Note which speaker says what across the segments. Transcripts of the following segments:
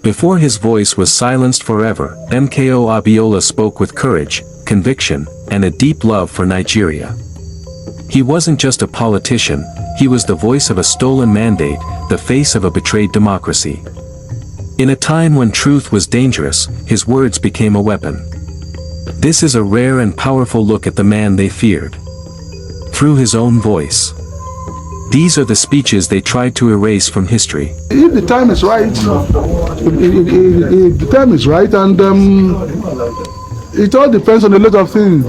Speaker 1: Before his voice was silenced forever, MKO Abiola spoke with courage, conviction, and a deep love for Nigeria. He wasn't just a politician, he was the voice of a stolen mandate, the face of a betrayed democracy. In a time when truth was dangerous, his words became a weapon. This is a rare and powerful look at the man they feared. Through his own voice. These are the speeches they tried to erase from history.
Speaker 2: If the time is right, if the time is right, and it all depends on a lot of things.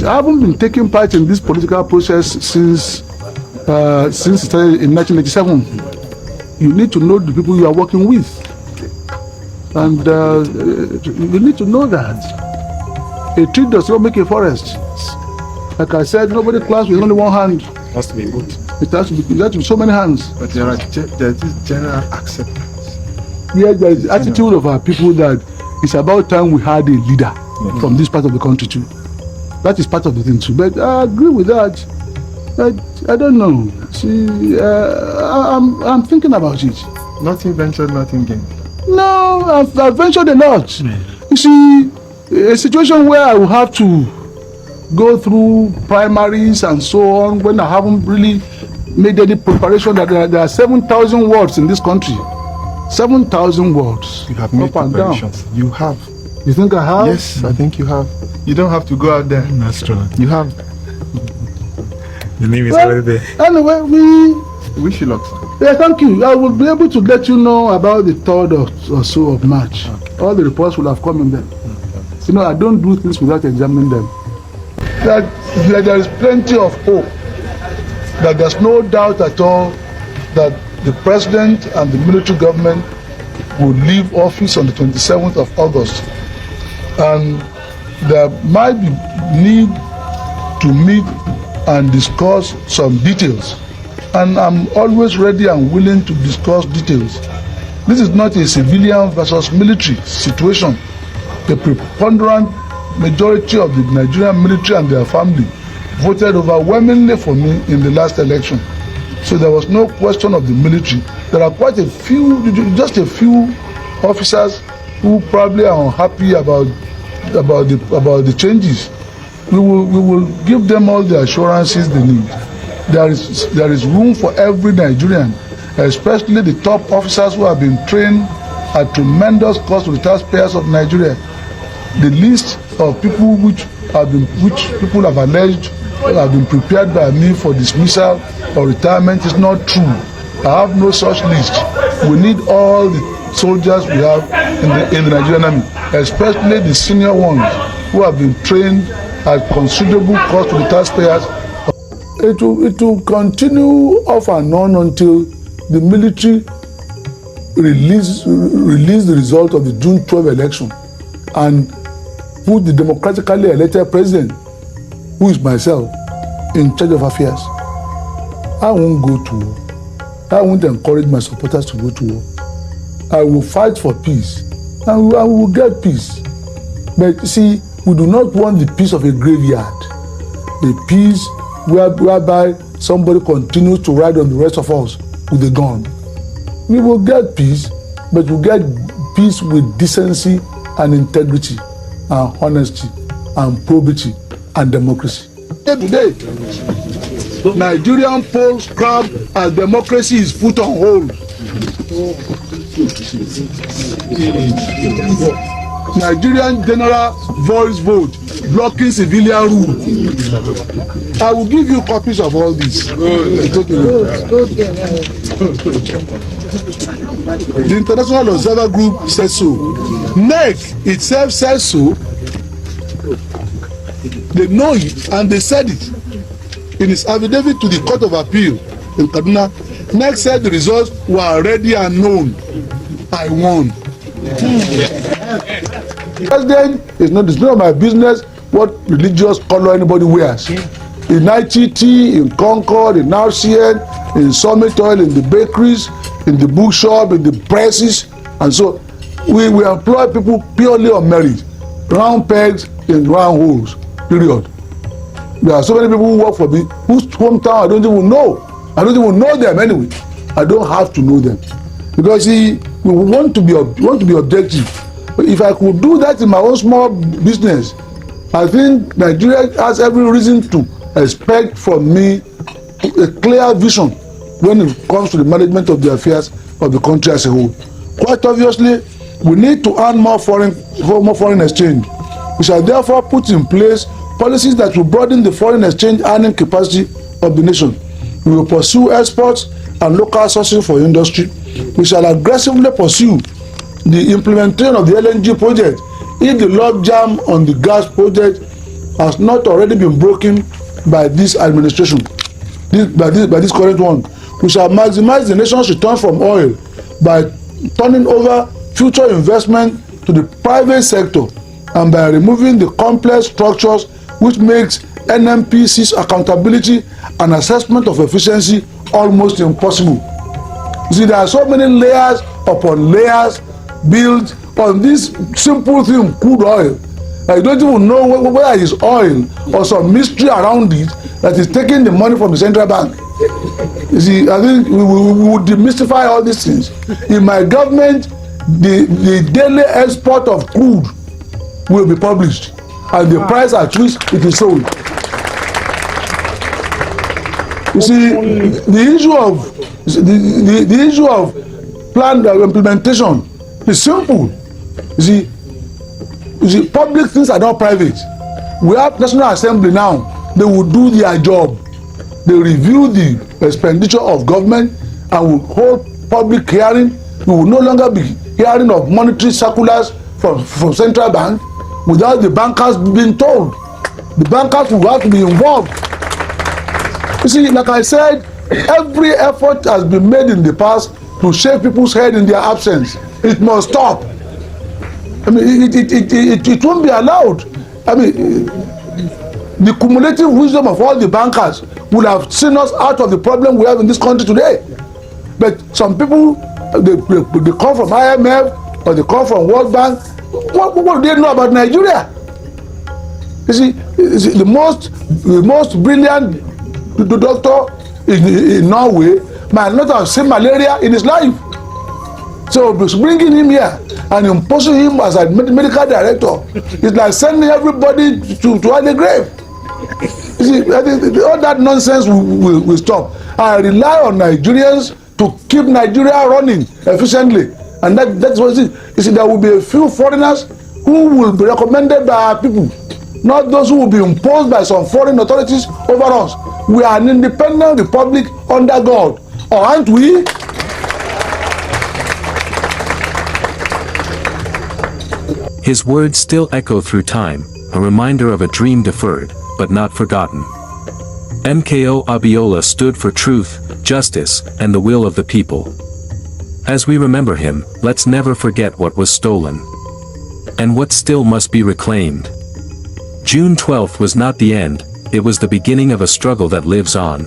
Speaker 2: I haven't been taking part in this political process since it started in 1987. You need to know the people you are working with, and you need to know that a tree does not make a forest. Like I said, nobody claps with only one hand.
Speaker 3: It has to be both.
Speaker 2: It has to be so many hands.
Speaker 3: But there is this general acceptance.
Speaker 2: Yeah, there is the attitude of our people that it's about time we had a leader from this part of the country too. That is part of the thing too. But I agree with that. I don't know. See, I'm thinking about it.
Speaker 3: Nothing ventured, nothing gained.
Speaker 2: No, I've ventured a lot. You see, a situation where I will have to go through primaries and so on when I haven't really made any preparation. That there are 7,000 wards in this country. 7,000 wards.
Speaker 3: You have made preparations. You have.
Speaker 2: You think I have?
Speaker 3: Yes, I think you have. You don't have to go out there.
Speaker 4: That's true.
Speaker 3: You have.
Speaker 4: The name is already there.
Speaker 2: Anyway,
Speaker 3: Wish you luck, sir.
Speaker 2: yeah, thank you. I will be able to let you know about the 3rd or so of March. Okay. All the reports will have come in there. You know, I don't do things without examining them. That there is plenty of hope. That there's no doubt at all that the president and the military government will leave office on the 27th of August. And there might be need to meet and discuss some details. And I'm always ready and willing to discuss details. This is not a civilian versus military situation. The preponderant majority of the Nigerian military and their family voted overwhelmingly for me in the last election. So there was no question of the military. There are quite a few, just a few officers who probably are unhappy about the changes. We will give them all the assurances they need. There is room for every Nigerian, especially the top officers who have been trained at tremendous cost to the taxpayers of Nigeria. The list of people which people have alleged have been prepared by me for dismissal or retirement is not true. I have no such list. We need all the soldiers we have in the Nigerian army, especially the senior ones who have been trained at considerable cost to the taxpayers. It will continue off and on until the military release the result of the June 12 election and put the democratically elected president, who is myself, in charge of affairs. I won't go to war. I won't encourage my supporters to go to war. I will fight for peace, and we will get peace. But see, we do not want the peace of a graveyard, a peace whereby somebody continues to ride on the rest of us with a gun. We will get peace, but we'll get peace with decency and integrity and honesty and probity and democracy. Today, Nigerian polls crowd as democracy is put on hold. Nigerian general voice vote blocking civilian rule. I will give you copies of all this. The International Observer Group says so. NEC itself says so. They know it and they said it in its affidavit to the Court of Appeal in Kaduna. NEC said the results were already unknown. I won. President, it's none of my business what religious color anybody wears. In ITT, in Concord, in RCN, in Summit Oil, in the bakeries, in the bookshop, in the presses, and so we employ people purely on merit. Round pegs in round holes. Period. There are so many people who work for me whose hometown I don't even know. I don't even know them anyway. I don't have to know them. Because we want to be objective. If I could do that in my own small business, I think Nigeria has every reason to expect from me a clear vision when it comes to the management of the affairs of the country as a whole. Quite obviously, we need to earn more foreign exchange. We shall therefore put in place policies that will broaden the foreign exchange earning capacity of the nation. We will pursue exports and local sourcing for industry. We shall aggressively pursue the implementation of the LNG project if the logjam on the gas project has not already been broken by this administration, by this current one. We shall maximize the nation's return from oil by turning over future investment to the private sector and by removing the complex structures which makes NNPC's accountability and assessment of efficiency almost impossible. You see, there are so many layers upon layers built on this simple thing, crude oil. I don't even know whether it's oil or some mystery around it that is taking the money from the central bank. You see, I think we would demystify all these things. In my government, the daily export of crude will be published and the price at which it is sold. You see, the issue of planned implementation is simple. You see, public things are not private. We have National Assembly now. They will do their job. They review the expenditure of government and will hold public hearing. We will no longer be hearing of monetary circulars from central bank without the bankers being told. The bankers will have to be involved. You see, like I said, every effort has been made in the past to shave people's head in their absence. It must stop. I mean, it won't be allowed. I mean, the cumulative wisdom of all the bankers would have seen us out of the problem we have in this country today. But some people, they come from IMF or they come from World Bank. What do they know about Nigeria? You see, the most brilliant doctor in Norway might not have seen malaria in his life. So bringing him here and imposing him as a medical director is like sending everybody to the grave. You see, I think all that nonsense will stop. I rely on Nigerians to keep Nigeria running efficiently, and that's what it is. You see, there will be a few foreigners who will be recommended by our people, not those who will be imposed by some foreign authorities over us. We are an independent republic under God, or aren't we?
Speaker 1: His words still echo through time, a reminder of a dream deferred, but not forgotten. MKO Abiola stood for truth, justice, and the will of the people. As we remember him, let's never forget what was stolen, and what still must be reclaimed. June 12th was not the end, it was the beginning of a struggle that lives on.